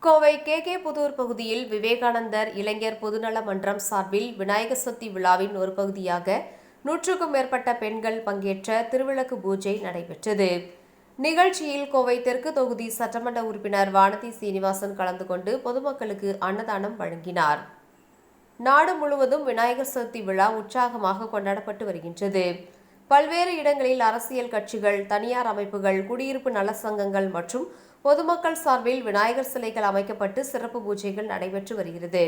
Kovai K Pudur பகுதியில் விவேகானந்தர் இளைஞர் பொதுநல மன்றம் சார்பில் விநாயகர் சதுர்த்தி விழாவின் ஒரு பகுதியாக 100க்கும் மேற்பட்ட பெண்கள் பங்கேற்ற திருவிளக்கு பூஜை நடைபெற்றது. நிகழ்ச்சியில் கோவை தெற்கு தொகுதி சட்டமன்ற உறுப்பினர் வானதி சீனிவாசன் கலந்து கொண்டு பொதுமக்களுக்கு அன்னதானம் வழங்கினார். நாடு முழுவதும் விநாயகர் சதுர்த்தி விழா உற்சாகமாக கொண்டாடப்பட்டு வருகின்றது. பல்வேறு இடங்களில் அரசியல் கட்சிகள், தனியார் அமைப்புகள், குடியிருப்பு நல சங்கங்கள் மற்றும் பொதுமக்கள் சார்பில் விநாயகர் சிலைகள் அமைக்கப்பட்டு சிறப்பு பூஜைகள் நடைபெற்று வருகிறது.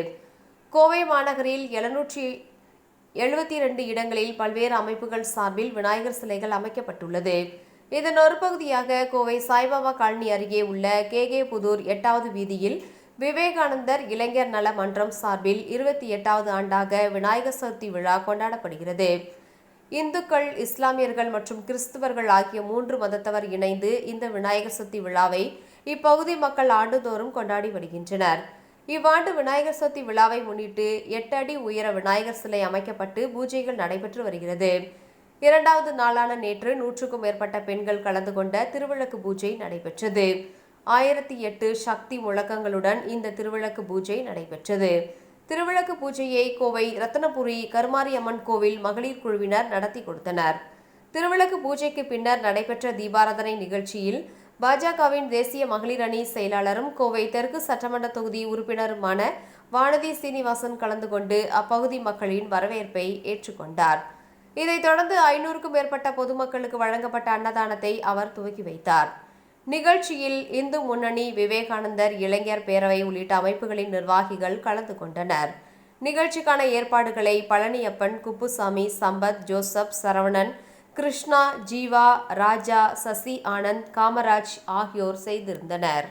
கோவை மாநகரில் 772 இடங்களில் பல்வேறு அமைப்புகள் சார்பில் விநாயகர் சிலைகள் அமைக்கப்பட்டுள்ளது. இதன் ஒரு பகுதியாக கோவை சாய்பாபா காலனி அருகே உள்ள கே புதூர் 8வது வீதியில் விவேகானந்தர் இளைஞர் நல மன்றம் சார்பில் 28வது ஆண்டாக விநாயகர் சதுர்த்தி விழா கொண்டாடப்படுகிறது. இந்துக்கள், இஸ்லாமியர்கள் மற்றும் கிறிஸ்தவர்கள் ஆகிய 3 மதத்தவர் இணைந்து இந்த விநாயகர் சதுர்த்தி விழாவை இப்பகுதி மக்கள் ஆண்டுதோறும் கொண்டாடி வருகின்றனர். இவ்வாண்டு விநாயகர் சதுர்த்தி விழாவை முன்னிட்டு 8 அடி உயர விநாயகர் சிலை அமைக்கப்பட்டு பூஜைகள் நடைபெற்று வருகிறது. 2வது நாளான நேற்று 100க்கும் மேற்பட்ட பெண்கள் கலந்து கொண்ட திருவிளக்கு பூஜை நடைபெற்றது. 1008 சக்தி முழக்கங்களுடன் இந்த திருவிளக்கு பூஜை நடைபெற்றது. திருவிளக்கு பூஜையை கோவை ரத்தனபுரி கருமாரியம்மன் கோவில் மகளிர் குழுவினர் நடத்தி கொடுத்தனர். திருவிளக்கு பூஜைக்கு பின்னர் நடைபெற்ற தீபாராதனை நிகழ்ச்சியில் பாஜகவின் தேசிய மகளிர் அணி செயலாளரும் கோவை தெற்கு சட்டமன்ற தொகுதி உறுப்பினருமான வானதி சீனிவாசன் கலந்து கொண்டு அப்பகுதி மக்களின் வரவேற்பை ஏற்றுக்கொண்டார். இதைத் தொடர்ந்து 500க்கும் மேற்பட்ட பொதுமக்களுக்கு வழங்கப்பட்ட அன்னதானத்தை அவர் துவக்கி வைத்தார். நிகழ்ச்சியில் இந்து முன்னணி, விவேகானந்தர் இளைஞர் பேரவை உள்ளிட்ட அமைப்புகளின் நிர்வாகிகள் கலந்து கொண்டனர். நிகழ்ச்சிக்கான ஏற்பாடுகளை பழனியப்பன், குப்புசாமி, சம்பத், ஜோசப், சரவணன், கிருஷ்ணா, ஜீவா, ராஜா, சசி ஆனந்த், காமராஜ் ஆகியோர் செய்திருந்தனர்.